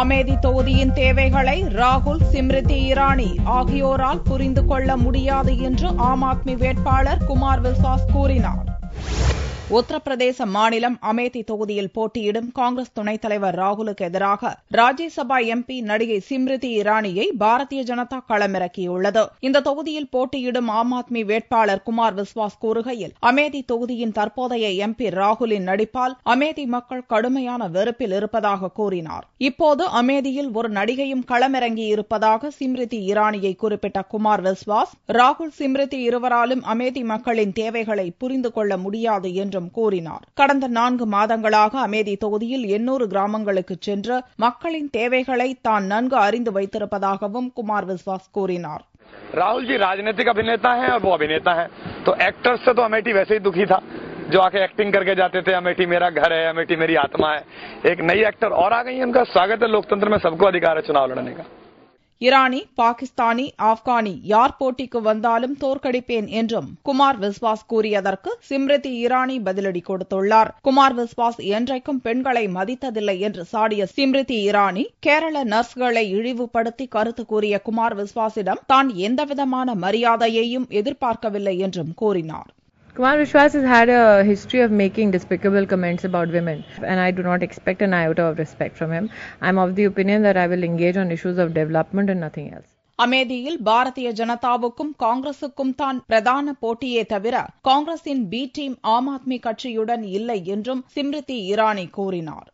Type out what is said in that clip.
அமேதி தொகுதியின் தேவைகளை ராகுல், ஸ்மிருதி இரானி ஆகியோரால் புரிந்து கொள்ள முடியாது என்று ஆம் ஆத்மி வேட்பாளர் குமார் விஸ்வாஸ் கூறினார். உத்தரப்பிரதேச மாநிலம் அமேதி தொகுதியில் போட்டியிடும் காங்கிரஸ் துணைத் தலைவர் ராகுலுக்கு எதிராக ராஜ்யசபா எம்பி நடிகை ஸ்மிருதி இரானியை பாரதிய ஜனதா களமிறக்கியுள்ளது. இந்த தொகுதியில் போட்டியிடும் ஆம் ஆத்மி வேட்பாளர் குமார் விஸ்வாஸ் கூறுகையில், அமேதி தொகுதியின் தற்போதைய எம்பி ராகுலின் நடிப்பால் அமேதி மக்கள் கடுமையான வெறுப்பில் இருப்பதாக கூறினார். இப்போது அமேதியில் ஒரு நடிகையும் களமிறங்கியிருப்பதாக ஸ்மிருதி இரானியை குறிப்பிட்ட குமார் விஸ்வாஸ், ராகுல், ஸ்மிருதி இருவராலும் அமேதி மக்களின் தேவைகளை புரிந்து கொள்ள முடியாது என்று கூறினார். கடந்த 4 மாதங்களாக அமேதி தொகுதியில் 800 கிராமங்களுக்கு சென்று மக்களின் தேவைகளை தான் நன்கு அறிந்து வைத்திருப்பதாகவும் குமார் விஸ்வாஸ் கூறினார். राहुल जी राजनीतिक अभिनेता हैं और वो अभिनेता हैं, तो एक्टर्स से तो अमेठी वैसे ही दुखी था जो आके एक्टिंग करके जाते थे, अमेठी मेरा घर है, अमेठी मेरी आत्मा है. एक नई एक्टर और आ गई है, उनका स्वागत है. लोकतंत्र में सबको अधिकार है चुनाव लड़ने का. இரானி, பாகிஸ்தானி, ஆப்கானி யார் போட்டிக்கு வந்தாலும் தோற்கடிப்பேன் என்றும் குமார் விஸ்வாஸ் கூறியதற்கு ஸ்மிருதி இரானி பதிலடி கொடுத்துள்ளார். குமார் விஸ்வாஸ் என்றைக்கும் பெண்களை மதித்ததில்லை என்று சாடிய ஸ்மிருதி இரானி, கேரள நர்ஸ்களை இழிவுபடுத்தி கருத்து கூறிய குமார் விஸ்வாசிடம் தான் எந்தவிதமான மரியாதையையும் எதிர்பார்க்கவில்லை என்றும் கூறினார். Kumar Vishwas has had a history of making despicable comments about women, and I do not expect an iota of respect from him. I am of the opinion that I will engage on issues of development and nothing else. அமேதியில் Bharatiya ஜனதாவுக்கும் காங்கிரசுக்கும் தான் பிரதான போட்டியே தவிர காங்கிரசின் B team Aam Aadmi கட்சியுடன் இல்லை என்றும் ஸ்மிருதி இரானி கூறினார்.